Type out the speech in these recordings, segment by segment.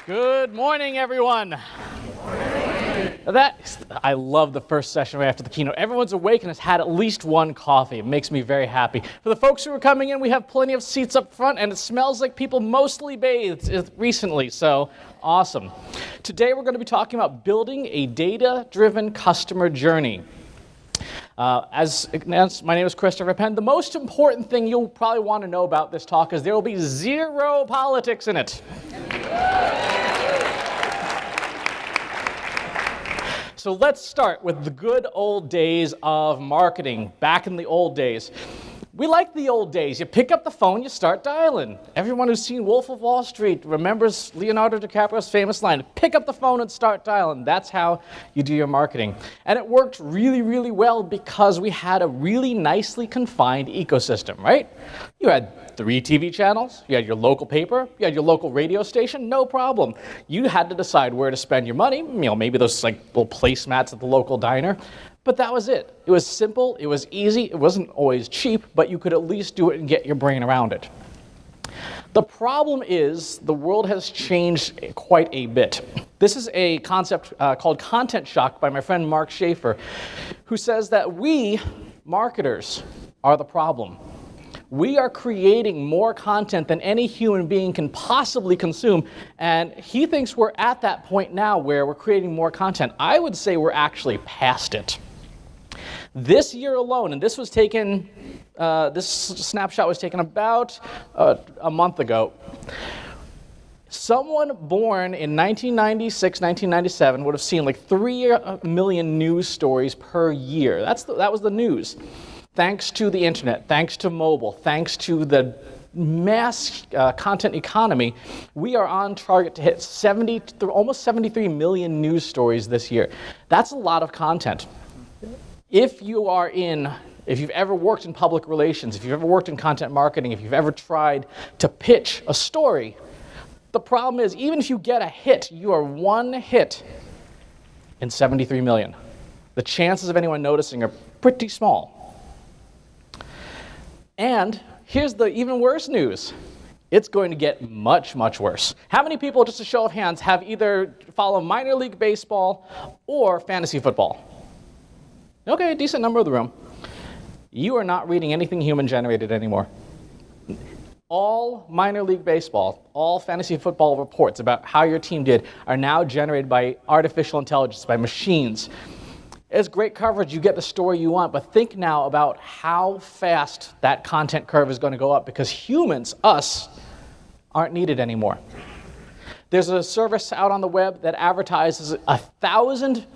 Good morning, everyone. I love the first session right after the keynote. Everyone's awake and has had at least one coffee. It makes me very happy. For the folks who are coming in, we have plenty of seats up front, and it smells like people mostly bathed recently, so awesome. Today we're going to be talking about building a data-driven customer journey. As announced, my name is Christopher Penn. The most important thing you'll probably want to know about this talk is there will be zero politics in it. So let's start with the good old days of marketing, back in the old days. We like the old days. You pick up the phone, you start dialing. Everyone who's seen Wolf of Wall Street remembers Leonardo DiCaprio's famous line, pick up the phone and start dialing. That's how you do your marketing. And it worked really, really well because we had a really nicely confined ecosystem, right? You had 3 TV channels, you had your local paper, you had your local radio station, no problem. You had to decide where to spend your money, maybe those like little placemats at the local diner. But that was it. It was simple, it was easy, it wasn't always cheap, but you could at least do it and get your brain around it. The problem is the world has changed quite a bit. This is a concept called content shock by my friend Mark Schaefer, who says that we, marketers, are the problem. We are creating more content than any human being can possibly consume, and he thinks we're at that point now where we're creating more content. I would say we're actually past it. This year alone, and this snapshot was taken about a month ago, someone born in 1996, 1997 would have seen like 3 million news stories per year. That was the news. Thanks to the internet, thanks to mobile, thanks to the mass content economy, we are on target to hit almost 73 million news stories this year. That's a lot of content. If you've ever worked in public relations, if you've ever worked in content marketing, if you've ever tried to pitch a story, the problem is even if you get a hit, you are one hit in 73 million. The chances of anyone noticing are pretty small. And here's the even worse news. It's going to get much, much worse. How many people, just a show of hands, have either followed minor league baseball or fantasy football? Okay, a decent number of the room. You are not reading anything human-generated anymore. All minor league baseball, all fantasy football reports about how your team did are now generated by artificial intelligence, by machines. It's great coverage, you get the story you want, but think now about how fast that content curve is going to go up because humans, us, aren't needed anymore. There's a service out on the web that advertises 1,000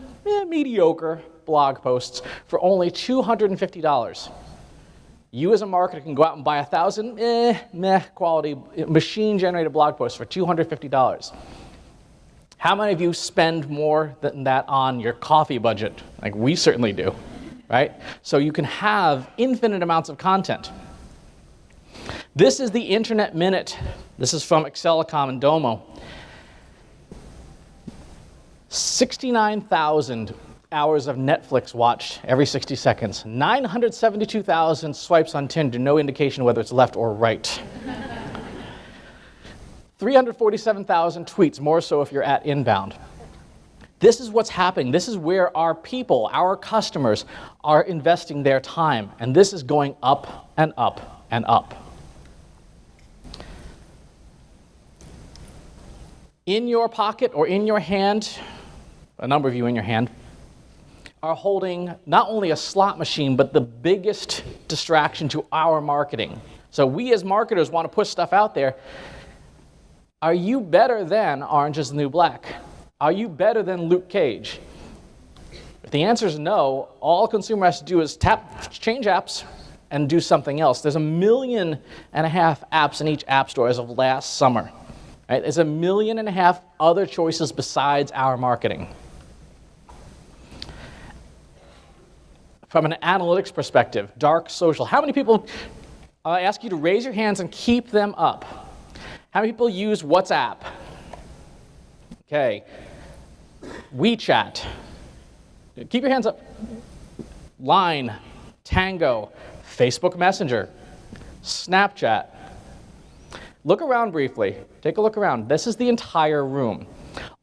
mediocre blog posts for only $250. You as a marketer can go out and buy 1,000 quality machine-generated blog posts for $250. How many of you spend more than that on your coffee budget? Like we certainly do, right? So you can have infinite amounts of content. This is the Internet Minute. This is from Accelicom and Domo. 69,000 hours of Netflix watched every 60 seconds. 972,000 swipes on Tinder, no indication whether it's left or right. 347,000 tweets, more so if you're at inbound. This is what's happening. This is where our people, our customers, are investing their time. And this is going up and up and up. In your pocket or in your hand, a number of you in your hand, are holding not only a slot machine, but the biggest distraction to our marketing. So we as marketers want to push stuff out there. Are you better than Orange is the New Black? Are you better than Luke Cage? If the answer is no, all a consumer has to do is change apps and do something else. There's 1.5 million apps in each app store as of last summer. Right? There's 1.5 million other choices besides our marketing. From an analytics perspective, dark social. How many people, I ask you to raise your hands and keep them up. How many people use WhatsApp? Okay. WeChat. Keep your hands up. Line, Tango, Facebook Messenger, Snapchat. Look around briefly. Take a look around. This is the entire room.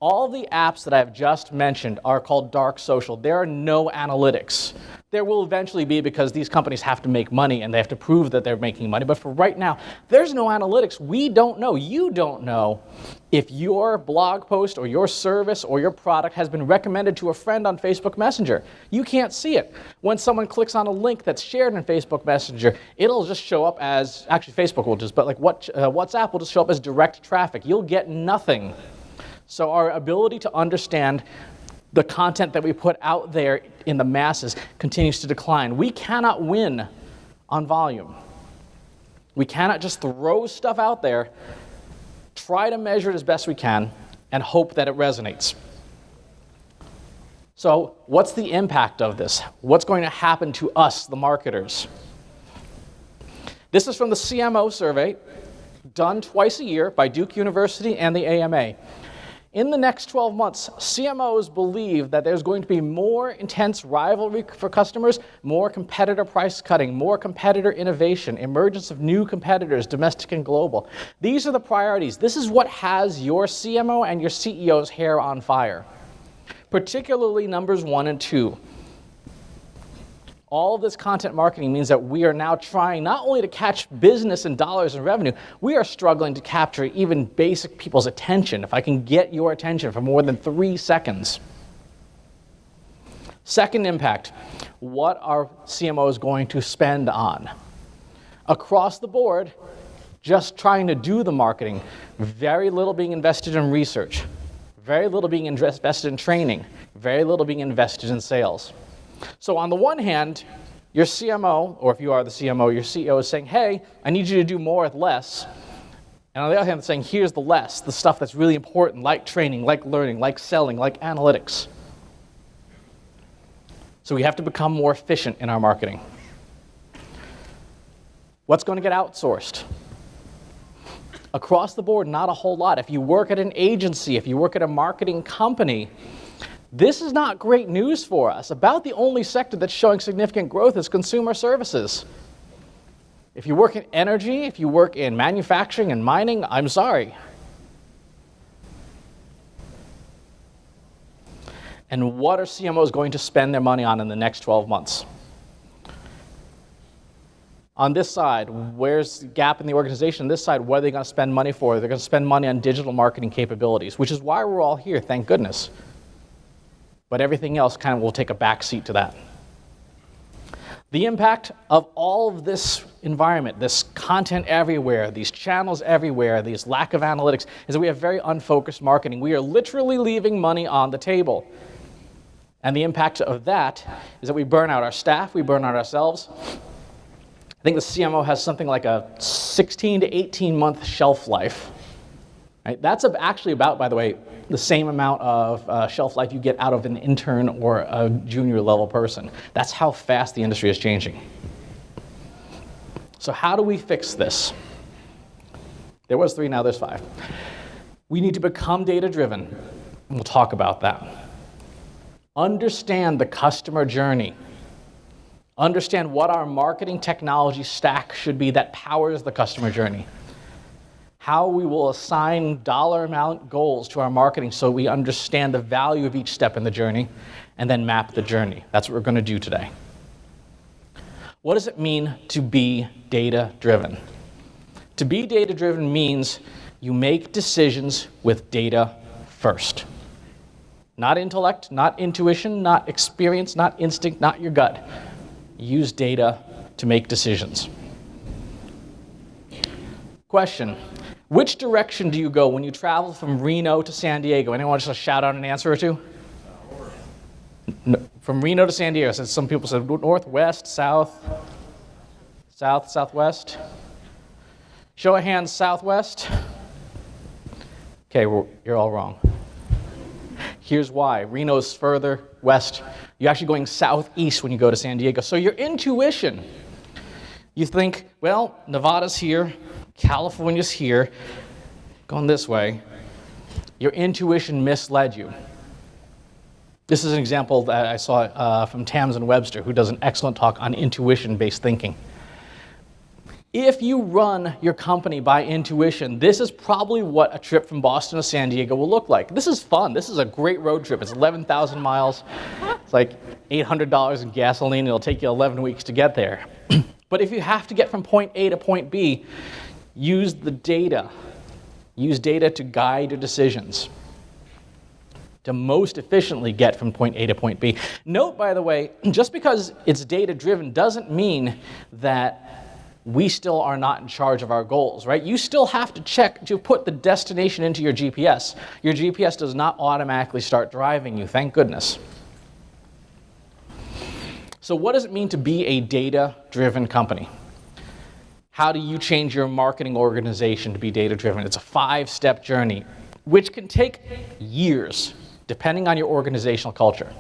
All the apps that I've just mentioned are called dark social. There are no analytics. There will eventually be, because these companies have to make money and they have to prove that they're making money. But for right now, there's no analytics. We don't know. You don't know if your blog post or your service or your product has been recommended to a friend on Facebook Messenger. You can't see it. When someone clicks on a link that's shared in Facebook Messenger, it'll just show up as, actually Facebook will just, but like WhatsApp will just show up as direct traffic. You'll get nothing. So our ability to understand the content that we put out there in the masses continues to decline. We cannot win on volume. We cannot just throw stuff out there, try to measure it as best we can, and hope that it resonates. So what's the impact of this? What's going to happen to us, the marketers? This is from the CMO survey, done twice a year by Duke University and the AMA. In the next 12 months, CMOs believe that there's going to be more intense rivalry for customers, more competitor price cutting, more competitor innovation, emergence of new competitors, domestic and global. These are the priorities. This is what has your CMO and your CEO's hair on fire, particularly numbers 1 and 2. All of this content marketing means that we are now trying not only to catch business and dollars and revenue, we are struggling to capture even basic people's attention. If I can get your attention for more than 3 seconds. Second impact, what are CMOs going to spend on? Across the board, just trying to do the marketing, very little being invested in research, very little being invested in training, very little being invested in sales. So on the one hand, your CMO, or if you are the CMO, your CEO is saying, hey, I need you to do more with less. And on the other hand, it's saying, here's the less, the stuff that's really important, like training, like learning, like selling, like analytics. So we have to become more efficient in our marketing. What's going to get outsourced? Across the board, not a whole lot. If you work at an agency, if you work at a marketing company, this is not great news for us. About the only sector that's showing significant growth is consumer services. If you work in energy, if you work in manufacturing and mining, I'm sorry. And what are CMOs going to spend their money on in the next 12 months? On this side, where's the gap in the organization? On this side, what are they going to spend money for? They're going to spend money on digital marketing capabilities, which is why we're all here, thank goodness. But everything else kind of will take a back seat to that. The impact of all of this environment, this content everywhere, these channels everywhere, these lack of analytics, is that we have very unfocused marketing. We are literally leaving money on the table. And the impact of that is that we burn out our staff, we burn out ourselves. I think the CMO has something like a 16 to 18 month shelf life. Right? That's actually about, by the way, the same amount of shelf life you get out of an intern or a junior level person. That's how fast the industry is changing. So how do we fix this? There was 3, now there's 5. We need to become data-driven, and we'll talk about that. Understand the customer journey. Understand what our marketing technology stack should be that powers the customer journey. How we will assign dollar amount goals to our marketing so we understand the value of each step in the journey, and then map the journey. That's what we're going to do today. What does it mean to be data-driven? To be data-driven means you make decisions with data first. Not intellect, not intuition, not experience, not instinct, not your gut. Use data to make decisions. Question. Which direction do you go when you travel from Reno to San Diego? Anyone want to just shout out an answer or two? No, from Reno to San Diego. So some people said north, west, south, south, southwest. Show of hands, southwest. Okay, you're all wrong. Here's why. Reno's further west. You're actually going southeast when you go to San Diego. So your intuition, you think, well, Nevada's here, California's here, going this way. Your intuition misled you. This is an example that I saw from Tamsin Webster, who does an excellent talk on intuition-based thinking. If you run your company by intuition, this is probably what a trip from Boston to San Diego will look like. This is fun. This is a great road trip. It's 11,000 miles. It's like $800 in gasoline. It'll take you 11 weeks to get there. But if you have to get from point A to point B, use the data. Use data to guide your decisions, to most efficiently get from point A to point B. Note, by the way, just because it's data-driven doesn't mean that we still are not in charge of our goals, right? You still have to check to put the destination into your GPS. Your GPS does not automatically start driving you, thank goodness. So what does it mean to be a data-driven company? How do you change your marketing organization to be data-driven? It's a 5-step journey, which can take years, depending on your organizational culture.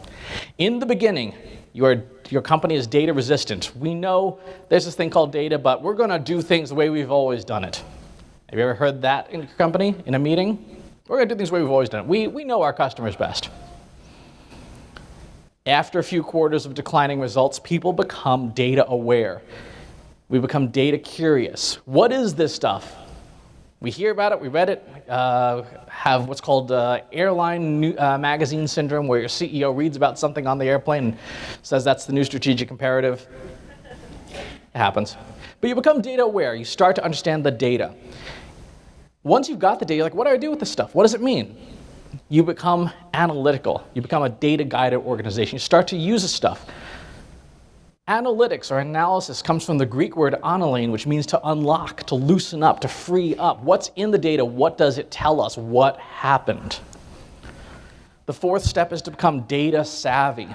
In the beginning, your company is data resistant. We know there's this thing called data, but we're going to do things the way we've always done it. Have you ever heard that in your company, in a meeting? We're going to do things the way we've always done it. We know our customers best. After a few quarters of declining results, people become data aware. We become data curious. What is this stuff? We hear about it, we read it, have what's called airline magazine syndrome, where your CEO reads about something on the airplane and says that's the new strategic imperative. It happens. But you become data aware. You start to understand the data. Once you've got the data, you're like, what do I do with this stuff? What does it mean? You become analytical. You become a data-guided organization. You start to use this stuff. Analytics or analysis comes from the Greek word analane, which means to unlock, to loosen up, to free up. What's in the data? What does it tell us? What happened? The 4th step is to become data savvy.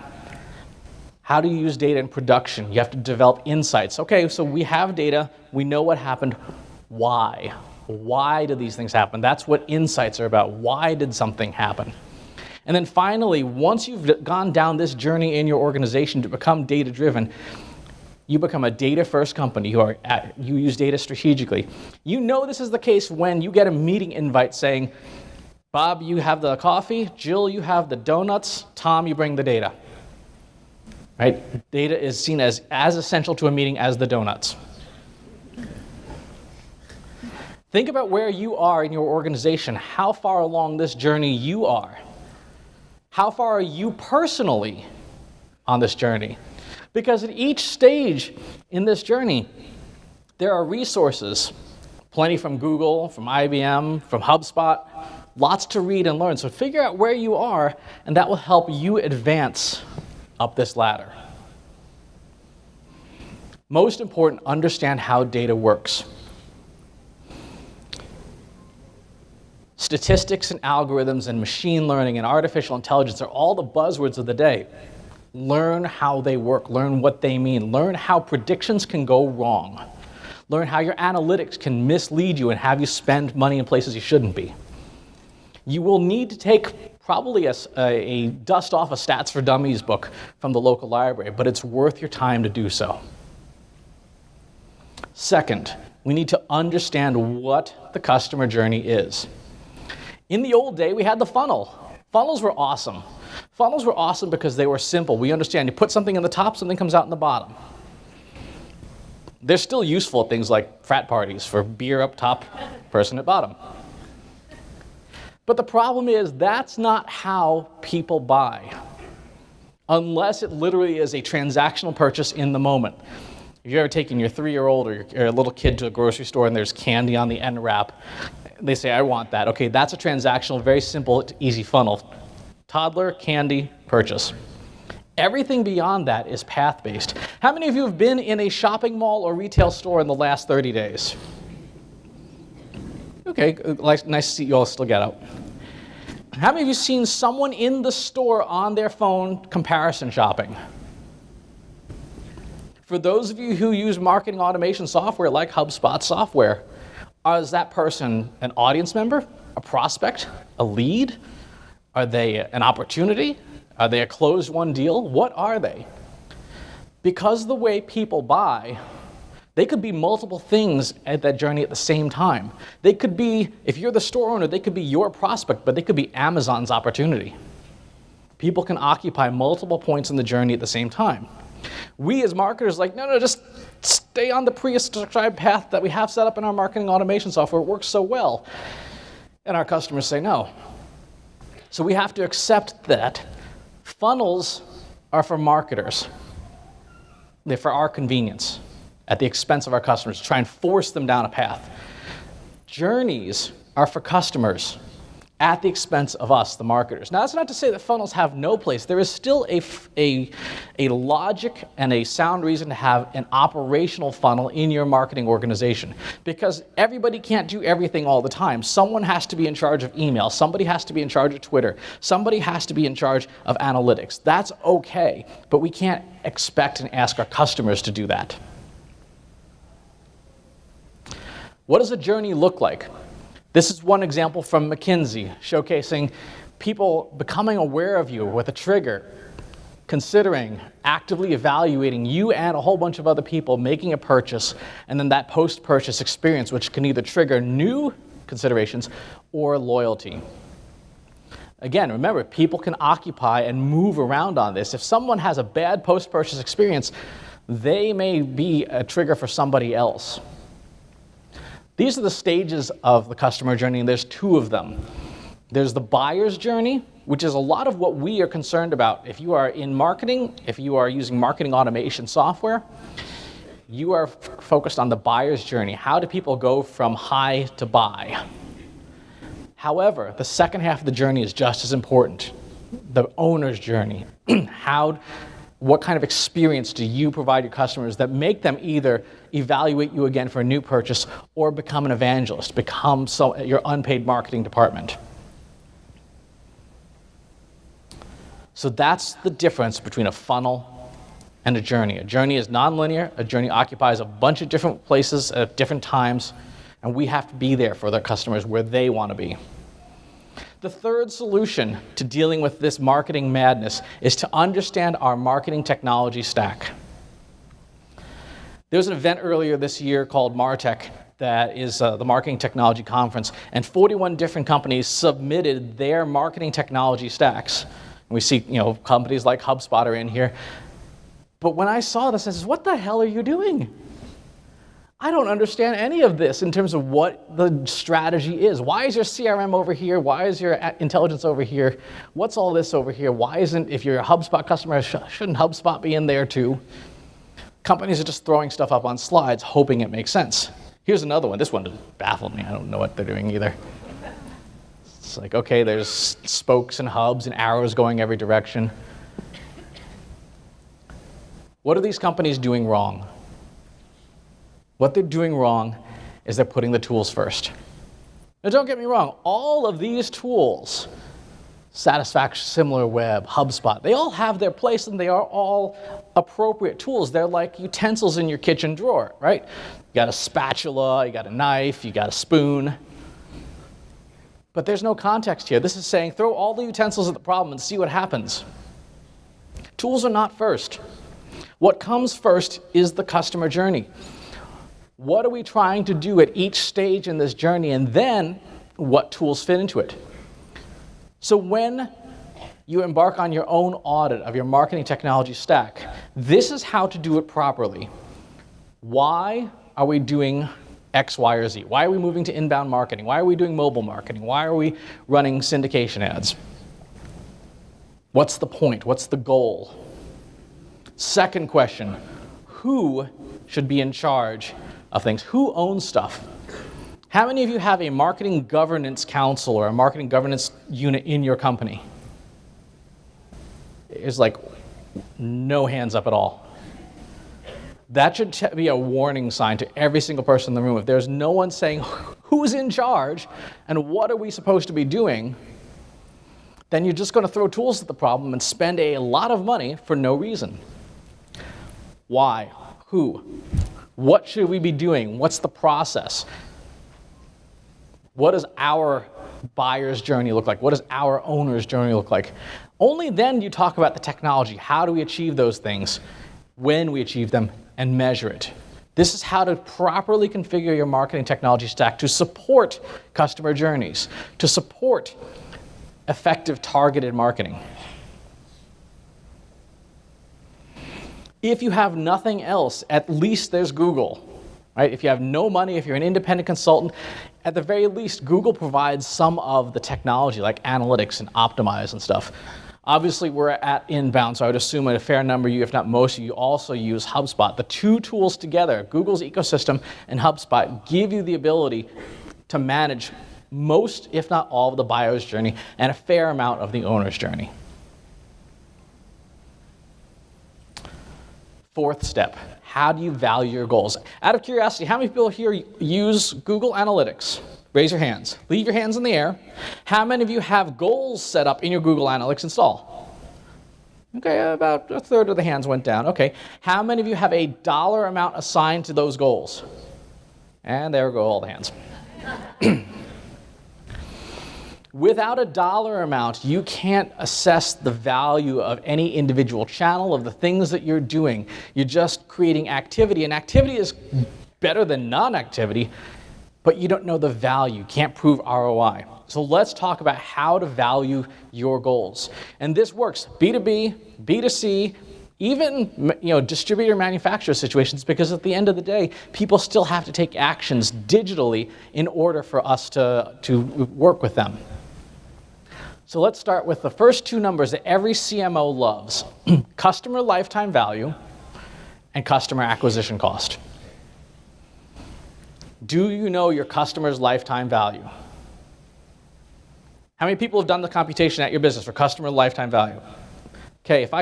How do you use data in production? You have to develop insights. Okay, so we have data. We know what happened. Why? Why did these things happen? That's what insights are about. Why did something happen? And then finally, once you've gone down this journey in your organization to become data-driven, you become a data-first company. You use data strategically. You know this is the case when you get a meeting invite saying, Bob, you have the coffee. Jill, you have the donuts. Tom, you bring the data. Right? Data is seen as essential to a meeting as the donuts. Think about where you are in your organization, how far along this journey you are. How far are you personally on this journey? Because at each stage in this journey, there are resources, plenty from Google, from IBM, from HubSpot, lots to read and learn. So figure out where you are, and that will help you advance up this ladder. Most important, understand how data works. Statistics and algorithms and machine learning and artificial intelligence are all the buzzwords of the day. Learn how they work. Learn what they mean. Learn how predictions can go wrong. Learn how your analytics can mislead you and have you spend money in places you shouldn't be. You will need to take probably a dust off a Stats for Dummies book from the local library, but it's worth your time to do so. Second, we need to understand what the customer journey is. In the old day, we had the funnel. Funnels were awesome. Funnels were awesome because they were simple. We understand. You put something in the top, something comes out in the bottom. They're still useful at things like frat parties for beer up top, person at bottom. But the problem is that's not how people buy, unless it literally is a transactional purchase in the moment. If you've ever taken your 3-year-old or your little kid to a grocery store and there's candy on the end wrap, they say, I want that. Okay, that's a transactional, very simple, easy funnel. Toddler, candy, purchase. Everything beyond that is path-based. How many of you have been in a shopping mall or retail store in the last 30 days? Okay, nice to see you all still get out. How many of you seen someone in the store on their phone comparison shopping? For those of you who use marketing automation software like HubSpot software, is that person an audience member, a prospect, a lead? Are they an opportunity? Are they a closed-won deal? What are they? Because the way people buy, they could be multiple things at that journey at the same time. They could be, if you're the store owner, they could be your prospect, but they could be Amazon's opportunity. People can occupy multiple points in the journey at the same time. We as marketers are like, no, just stay on the prescribed path that we have set up in our marketing automation software. It works so well. And our customers say no. So we have to accept that funnels are for marketers. They're for our convenience at the expense of our customers, to try and force them down a path. Journeys are for customers at the expense of us, the marketers. Now, that's not to say that funnels have no place. There is still a logic and a sound reason to have an operational funnel in your marketing organization, because everybody can't do everything all the time. Someone has to be in charge of email. Somebody has to be in charge of Twitter. Somebody has to be in charge of analytics. That's okay, but we can't expect and ask our customers to do that. What does a journey look like? This is one example from McKinsey, showcasing people becoming aware of you with a trigger, considering, actively evaluating you and a whole bunch of other people making a purchase, and then that post-purchase experience, which can either trigger new considerations or loyalty. Again, remember, people can occupy and move around on this. If someone has a bad post-purchase experience, they may be a trigger for somebody else. These are the stages of the customer journey, and there's two of them. There's the buyer's journey, which is a lot of what we are concerned about. If you are in marketing, if you are using marketing automation software, you are focused on the buyer's journey. How do people go from high to buy? However, the second half of the journey is just as important, the owner's journey. What kind of experience do you provide your customers that make them either evaluate you again for a new purchase or become an evangelist, become your unpaid marketing department? So that's the difference between a funnel and a journey. A journey is nonlinear. A journey occupies a bunch of different places at different times, and we have to be there for their customers where they want to be. The third solution to dealing with this marketing madness is to understand our marketing technology stack. There was an event earlier this year called MarTech that is the Marketing Technology Conference, and 41 different companies submitted their marketing technology stacks. And we see, companies like HubSpot are in here. But when I saw this, I said, what the hell are you doing? I don't understand any of this in terms of what the strategy is. Why is your CRM over here? Why is your intelligence over here? What's all this over here? Why isn't, if you're a HubSpot customer, shouldn't HubSpot be in there too? Companies are just throwing stuff up on slides, hoping it makes sense. Here's another one. This one just baffled me. I don't know what they're doing either. It's like, okay, there's spokes and hubs and arrows going every direction. What are these companies doing wrong? What they're doing wrong is they're putting the tools first. Now, don't get me wrong, all of these tools, Satisfaction, SimilarWeb, HubSpot, they all have their place and they are all appropriate tools. They're like utensils in your kitchen drawer, right? You got a spatula, you got a knife, you got a spoon. But there's no context here. This is saying throw all the utensils at the problem and see what happens. Tools are not first. What comes first is the customer journey. What are we trying to do at each stage in this journey, and then what tools fit into it? So when you embark on your own audit of your marketing technology stack, this is how to do it properly. Why are we doing X, Y, or Z? Why are we moving to inbound marketing? Why are we doing mobile marketing? Why are we running syndication ads? What's the point? What's the goal? Second question, who should be in charge of things? Who owns stuff? How many of you have a marketing governance council or a marketing governance unit in your company? It's like no hands up at all. That should be a warning sign to every single person in the room. If there's no one saying who's in charge and what are we supposed to be doing, then you're just going to throw tools at the problem and spend a lot of money for no reason. Why? Who? What should we be doing? What's the process? What does our buyer's journey look like? What does our owner's journey look like? Only then do you talk about the technology. How do we achieve those things? When we achieve them, and measure it. This is how to properly configure your marketing technology stack to support customer journeys, to support effective targeted marketing. If you have nothing else, at least there's Google. Right? If you have no money, if you're an independent consultant, at the very least, Google provides some of the technology like analytics and Optimize and stuff. Obviously, we're at Inbound, so I would assume a fair number of you, if not most of you, also use HubSpot. The two tools together, Google's ecosystem and HubSpot, give you the ability to manage most, if not all, of the buyer's journey and a fair amount of the owner's journey. Fourth step, how do you value your goals? Out of curiosity, how many people here use Google Analytics? Raise your hands. Leave your hands in the air. How many of you have goals set up in your Google Analytics install? Okay, about a third of the hands went down. Okay, how many of you have a dollar amount assigned to those goals? And there go all the hands. Without a dollar amount, you can't assess the value of any individual channel, of the things that you're doing. You're just creating activity, and activity is better than non-activity, but you don't know the value, can't prove ROI. So let's talk about how to value your goals. And this works B2B, B2C, even distributor manufacturer situations, because at the end of the day, people still have to take actions digitally in order for us to work with them. So let's start with the first two numbers that every CMO loves, customer lifetime value and customer acquisition cost. Do you know your customer's lifetime value? How many people have done the computation at your business for customer lifetime value? Okay, if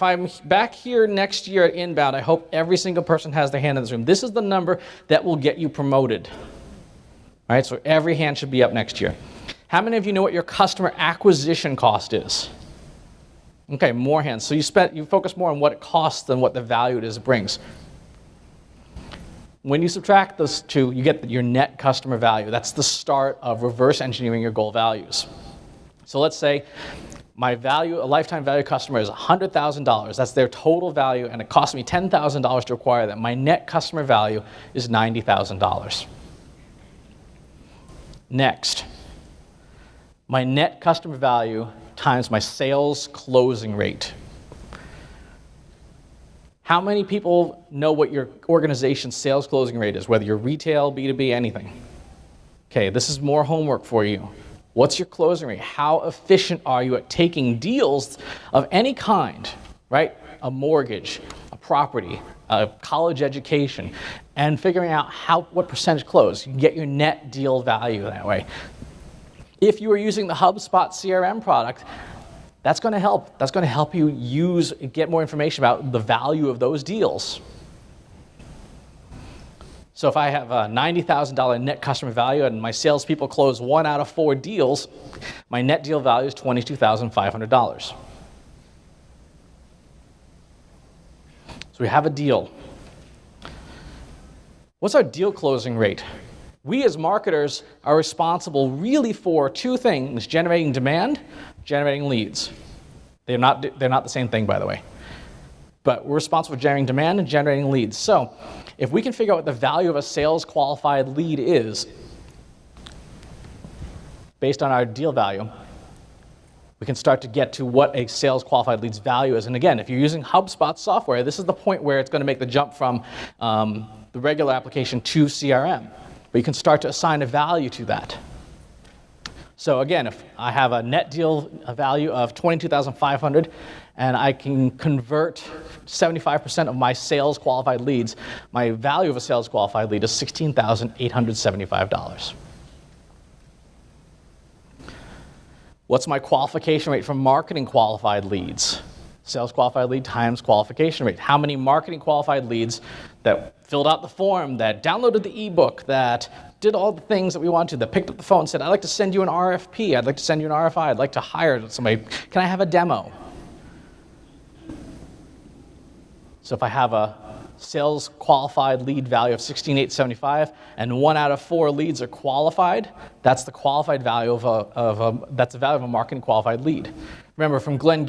I'm back here next year at Inbound, I hope every single person has their hand in this room. This is the number that will get you promoted. All right, so every hand should be up next year. How many of you know what your customer acquisition cost is? Okay, more hands. So you focus more on what it costs than what the value it brings. When you subtract those two, you get your net customer value. That's the start of reverse engineering your goal values. So let's say my value, a lifetime value customer is $100,000. That's their total value, and it costs me $10,000 to acquire them. My net customer value is $90,000. Next, my net customer value times my sales closing rate. How many people know what your organization's sales closing rate is, whether you're retail, B2B, anything? Okay, this is more homework for you. What's your closing rate? How efficient are you at taking deals of any kind, right? A mortgage, a property, a college education, and figuring out what percentage close. You can get your net deal value that way. If you are using the HubSpot CRM product, that's going to help. That's going to help you get more information about the value of those deals. So if I have a $90,000 net customer value and my salespeople close 1 out of 4 deals, my net deal value is $22,500. So we have a deal. What's our deal closing rate? We as marketers are responsible really for 2 things: generating demand, generating leads. They're not the same thing, by the way. But we're responsible for generating demand and generating leads. So if we can figure out what the value of a sales qualified lead is based on our deal value, we can start to get to what a sales qualified lead's value is. And again, if you're using HubSpot software, this is the point where it's going to make the jump from the regular application to CRM. But you can start to assign a value to that. So again, if I have a net deal value of $22,500 and I can convert 75% of my sales qualified leads, my value of a sales qualified lead is $16,875. What's my qualification rate for marketing qualified leads? Sales qualified lead times qualification rate. How many marketing qualified leads that filled out the form, that downloaded the ebook, that did all the things that we want to, that picked up the phone and said, I'd like to send you an RFP, I'd like to send you an RFI, I'd like to hire somebody, can I have a demo? So if I have a sales qualified lead value of $16,875 and 1 out of 4 leads are qualified, that's the qualified value that's the value of a marketing qualified lead. Remember from Glenn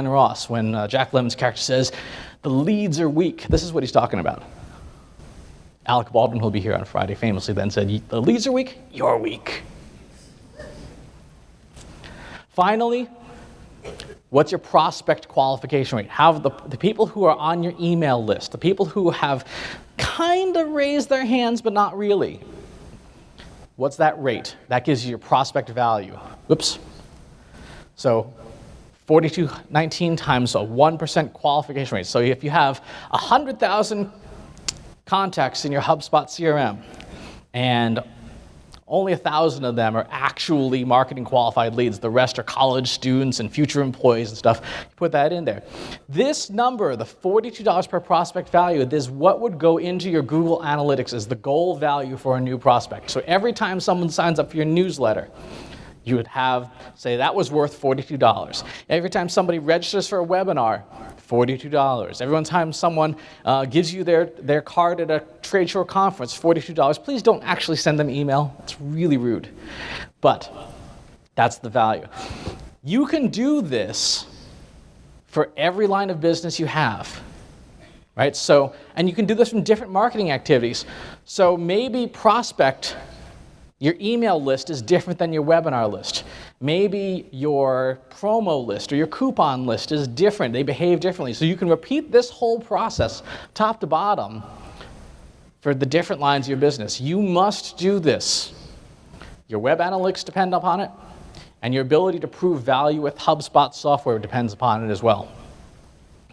Ross, when Jack Lemmon's character says, the leads are weak, this is what he's talking about. Alec Baldwin, who'll be here on Friday, famously then said, the leads are weak, you're weak. Finally, What's your prospect qualification rate? How the people who are on your email list, the people who have kind of raised their hands but not really, what's that rate? That gives you your prospect value. Whoops. So 4219 times a 1% qualification rate. So if you have 100,000 contacts in your HubSpot CRM and only 1,000 of them are actually marketing qualified leads, the rest are college students and future employees and stuff, you put that in there. This number, the $42 per prospect value, this is what would go into your Google Analytics as the goal value for a new prospect. So every time someone signs up for your newsletter, you would have, say, that was worth $42. Every time somebody registers for a webinar, $42. Every time someone gives you their card at a trade show or conference, $42. Please don't actually send them email. It's really rude. But that's the value. You can do this for every line of business you have. Right? So, and you can do this from different marketing activities. So maybe prospect, your email list is different than your webinar list. Maybe your promo list or your coupon list is different. They behave differently. So you can repeat this whole process, top to bottom, for the different lines of your business. You must do this. Your web analytics depend upon it, and your ability to prove value with HubSpot software depends upon it as well.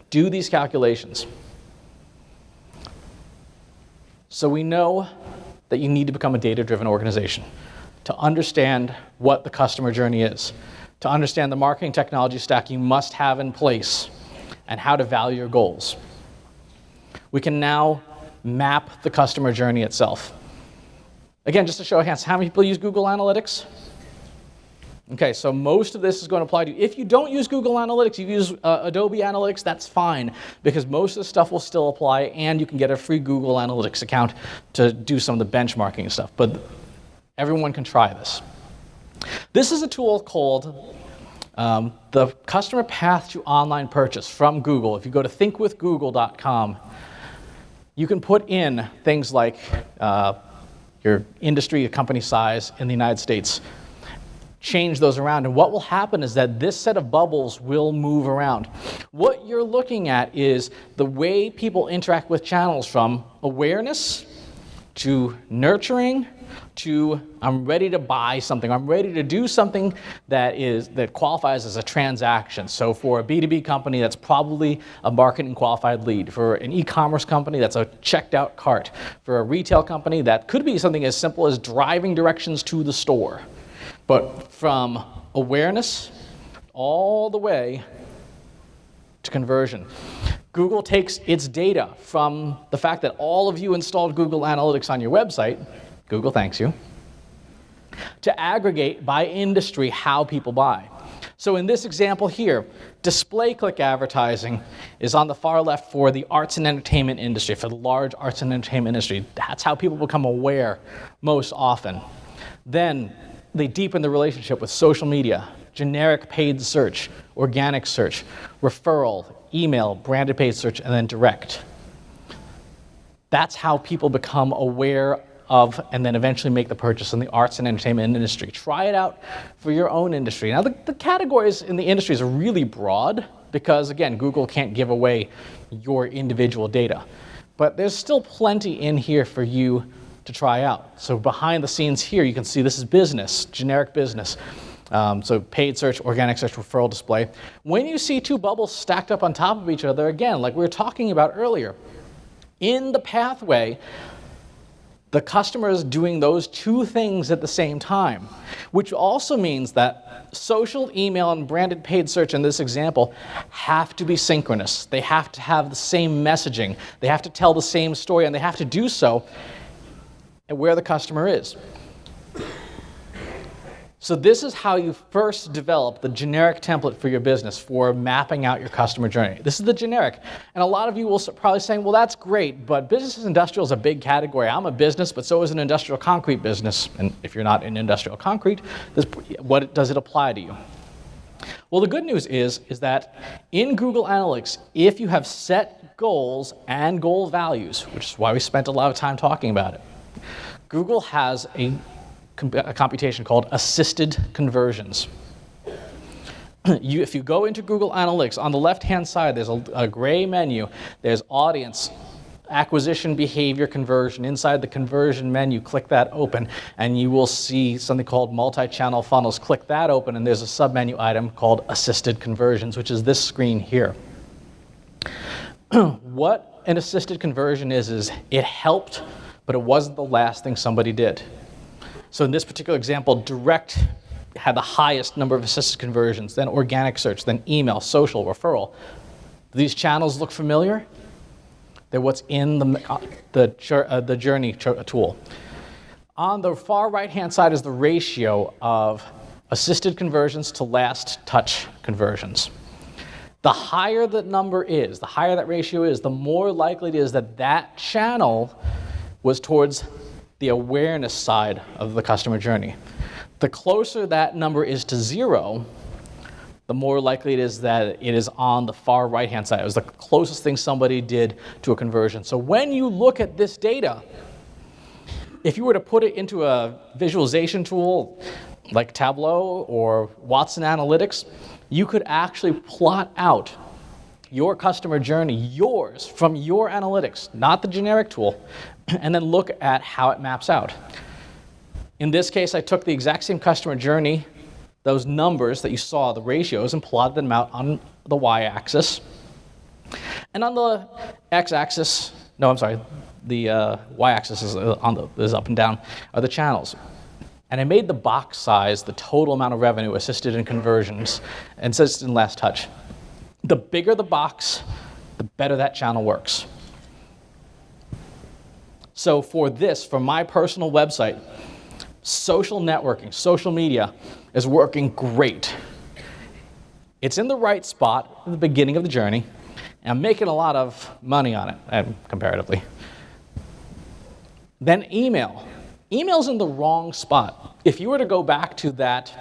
Do these calculations. So we know that you need to become a data-driven organization to understand what the customer journey is, to understand the marketing technology stack you must have in place, and how to value your goals. We can now map the customer journey itself. Again, just to show of hands, how many people use Google Analytics? Okay, so most of this is going to apply to you. If you don't use Google Analytics, you use Adobe Analytics, that's fine, because most of the stuff will still apply, and you can get a free Google Analytics account to do some of the benchmarking and stuff. But everyone can try this. This is a tool called the Customer Path to Online Purchase from Google. If you go to thinkwithgoogle.com, you can put in things like your industry, your company size in the United States, change those around, and what will happen is that this set of bubbles will move around. What you're looking at is the way people interact with channels, from awareness to nurturing to I'm ready to buy something, I'm ready to do something that qualifies as a transaction. So for a B2B company, that's probably a marketing qualified lead. For an e-commerce company, that's a checked out cart. For a retail company, that could be something as simple as driving directions to the store. But from awareness all the way to conversion. Google takes its data from the fact that all of you installed Google Analytics on your website, Google thanks you, to aggregate by industry how people buy. So in this example here, display click advertising is on the far left for the arts and entertainment industry, for the large arts and entertainment industry. That's how people become aware most often. Then they deepen the relationship with social media, generic paid search, organic search, referral, email, branded paid search, and then direct. That's how people become aware of and then eventually make the purchase in the arts and entertainment industry. Try it out for your own industry. Now, the categories in the industries are really broad because, again, Google can't give away your individual data. But there's still plenty in here for you to try out. So behind the scenes here, you can see this is business, generic business. So paid search, organic search, referral, display. When you see two bubbles stacked up on top of each other, again, like we were talking about earlier, in the pathway, the customer is doing those two things at the same time, which also means that social, email, and branded paid search in this example have to be synchronous. They have to have the same messaging. They have to tell the same story, and they have to do so at where the customer is. So this is how you first develop the generic template for your business for mapping out your customer journey. This is the generic. And a lot of you will probably say, well, that's great, but business industrial is a big category. I'm a business, but so is an industrial concrete business. And if you're not in industrial concrete, what does it apply to you? Well, the good news is that in Google Analytics, if you have set goals and goal values, which is why we spent a lot of time talking about it, Google has a computation called assisted conversions. if you go into Google Analytics, on the left-hand side, there's a gray menu. There's audience, acquisition, behavior, conversion. Inside the conversion menu, click that open, and you will see something called multi-channel funnels. Click that open, and there's a sub-menu item called assisted conversions, which is this screen here. What an assisted conversion is it helped, but it wasn't the last thing somebody did. So in this particular example, direct had the highest number of assisted conversions, then organic search, then email, social, referral. Do these channels look familiar? They're what's in the journey tool. On the far right-hand side is the ratio of assisted conversions to last touch conversions. The higher that number is, the higher that ratio is, the more likely it is that that channel was towards the awareness side of the customer journey. The closer that number is to 0, the more likely it is that it is on the far right-hand side. It was the closest thing somebody did to a conversion. So when you look at this data, if you were to put it into a visualization tool like Tableau or Watson Analytics, you could actually plot out your customer journey, yours, from your analytics, not the generic tool, and then look at how it maps out. In this case, I took the exact same customer journey, those numbers that you saw, the ratios, and plotted them out on the y-axis. And on the x-axis, no, I'm sorry, the y-axis is up and down, are the channels. And I made the box size the total amount of revenue assisted in conversions and assisted in last touch. The bigger the box, the better that channel works. So for my personal website, social networking, social media is working great. It's in the right spot at the beginning of the journey, and I'm making a lot of money on it, comparatively. Then email. Email's in the wrong spot. If you were to go back to that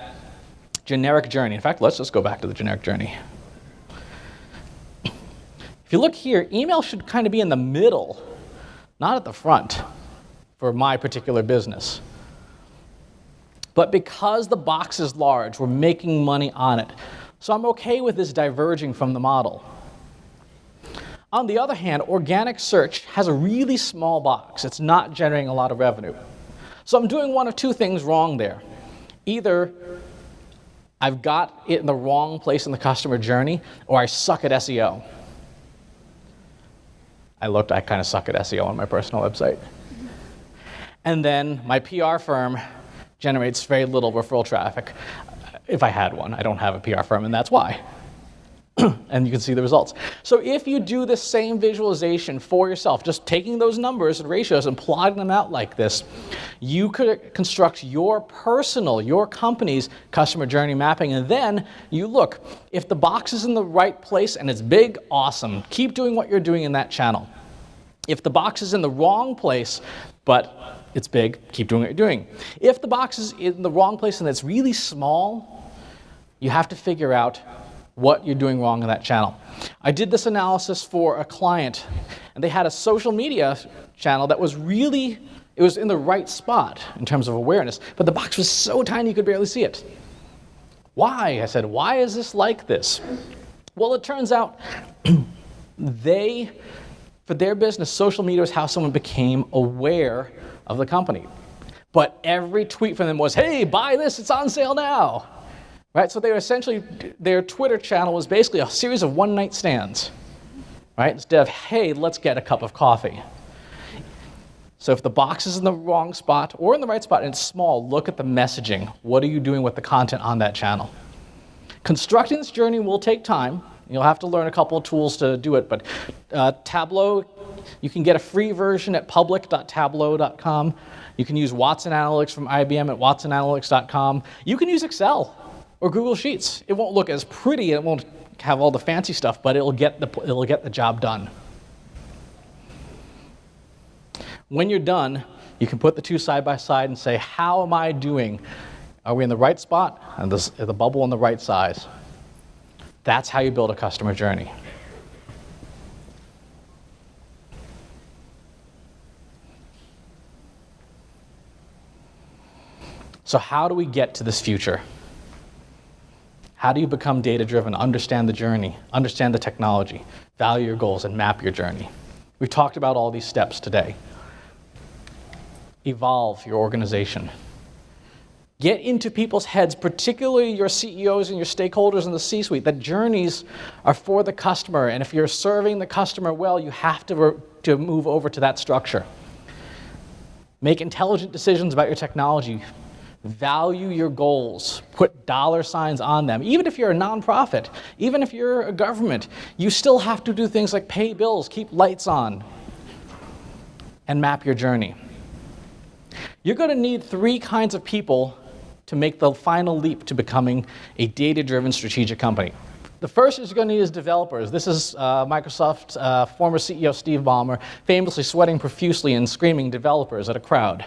generic journey, in fact, let's just go back to the generic journey. If you look here, email should kind of be in the middle, not at the front, for my particular business. But because the box is large, we're making money on it. So I'm okay with this diverging from the model. On the other hand, organic search has a really small box. It's not generating a lot of revenue. So I'm doing one of two things wrong there. Either I've got it in the wrong place in the customer journey, or I suck at SEO. I kind of suck at SEO on my personal website. And then my PR firm generates very little referral traffic. If I had one, I don't have a PR firm, and that's why. And you can see the results. So if you do the same visualization for yourself, just taking those numbers and ratios and plotting them out like this, you could construct your company's customer journey mapping, and then you look. If the box is in the right place and it's big, awesome. Keep doing what you're doing in that channel. If the box is in the wrong place, but it's big, keep doing what you're doing. If the box is in the wrong place and it's really small, you have to figure out what you're doing wrong in that channel. I did this analysis for a client, and they had a social media channel that was it was in the right spot in terms of awareness, but the box was so tiny you could barely see it. Why? I said, why is this like this? Well, it turns out for their business, social media was how someone became aware of the company. But every tweet from them was, hey, buy this, it's on sale now. Right? So they were essentially, their Twitter channel was basically a series of one-night stands. Right? Instead of, hey, let's get a cup of coffee. So if the box is in the wrong spot or in the right spot and it's small, look at the messaging. What are you doing with the content on that channel? Constructing this journey will take time. You'll have to learn a couple of tools to do it, but Tableau, you can get a free version at public.tableau.com. You can use Watson Analytics from IBM at watsonanalytics.com. You can use Excel or Google Sheets. It won't look as pretty, it won't have all the fancy stuff, but it'll get the job done. When you're done, you can put the two side by side and say, how am I doing? Are we in the right spot? And is the bubble in the right size? That's how you build a customer journey. So how do we get to this future? How do you become data-driven, understand the journey, understand the technology, value your goals, and map your journey? We've talked about all these steps today. Evolve your organization. Get into people's heads, particularly your CEOs and your stakeholders in the C-suite, that journeys are for the customer, and if you're serving the customer well, you have to move over to that structure. Make intelligent decisions about your technology. Value your goals. Put dollar signs on them. Even if you're a nonprofit, even if you're a government, you still have to do things like pay bills, keep lights on, and map your journey. You're going to need 3 kinds of people to make the final leap to becoming a data-driven strategic company. The first is you're going to need is developers. This is Microsoft's former CEO Steve Ballmer famously sweating profusely and screaming developers at a crowd.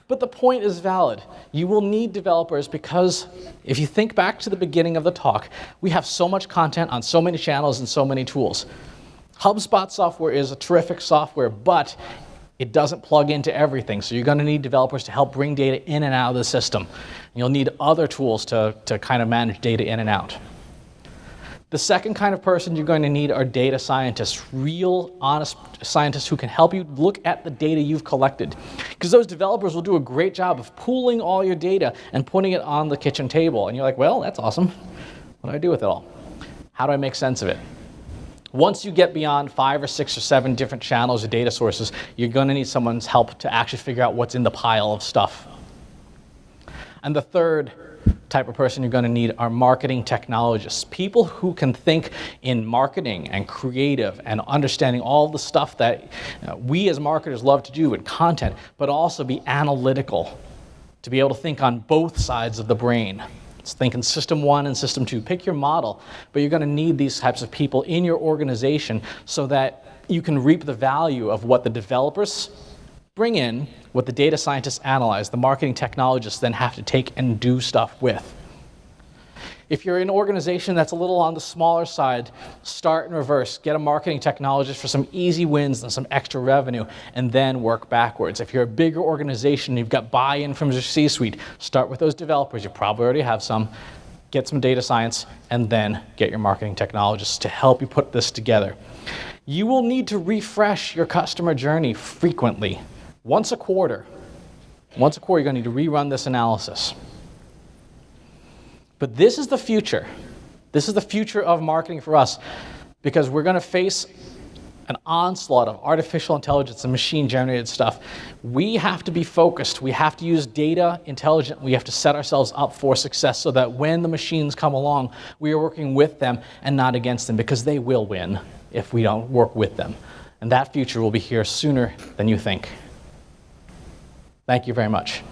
But the point is valid. You will need developers because if you think back to the beginning of the talk, we have so much content on so many channels and so many tools. HubSpot software is a terrific software, but it doesn't plug into everything, so you're going to need developers to help bring data in and out of the system. And you'll need other tools to kind of manage data in and out. The second kind of person you're going to need are data scientists, real, honest scientists who can help you look at the data you've collected. Because those developers will do a great job of pooling all your data and putting it on the kitchen table. And you're like, well, that's awesome. What do I do with it all? How do I make sense of it? Once you get beyond 5 or 6 or 7 different channels or data sources, you're going to need someone's help to actually figure out what's in the pile of stuff. And the third type of person you're going to need are marketing technologists, people who can think in marketing and creative and understanding all the stuff that we as marketers love to do in content, but also be analytical, to be able to think on both sides of the brain. Think in System 1 and System 2. Pick your model, but you're going to need these types of people in your organization so that you can reap the value of what the developers bring in, what the data scientists analyze, the marketing technologists then have to take and do stuff with. If you're in an organization that's a little on the smaller side, start in reverse. Get a marketing technologist for some easy wins and some extra revenue, and then work backwards. If you're a bigger organization, you've got buy-in from your C-suite, start with those developers. You probably already have some. Get some data science, and then get your marketing technologists to help you put this together. You will need to refresh your customer journey frequently. Once a quarter. Once a quarter, you're going to need to rerun this analysis. But this is the future. This is the future of marketing for us, because we're going to face an onslaught of artificial intelligence and machine-generated stuff. We have to be focused. We have to use data intelligently. We have to set ourselves up for success so that when the machines come along, we are working with them and not against them, because they will win if we don't work with them. And that future will be here sooner than you think. Thank you very much.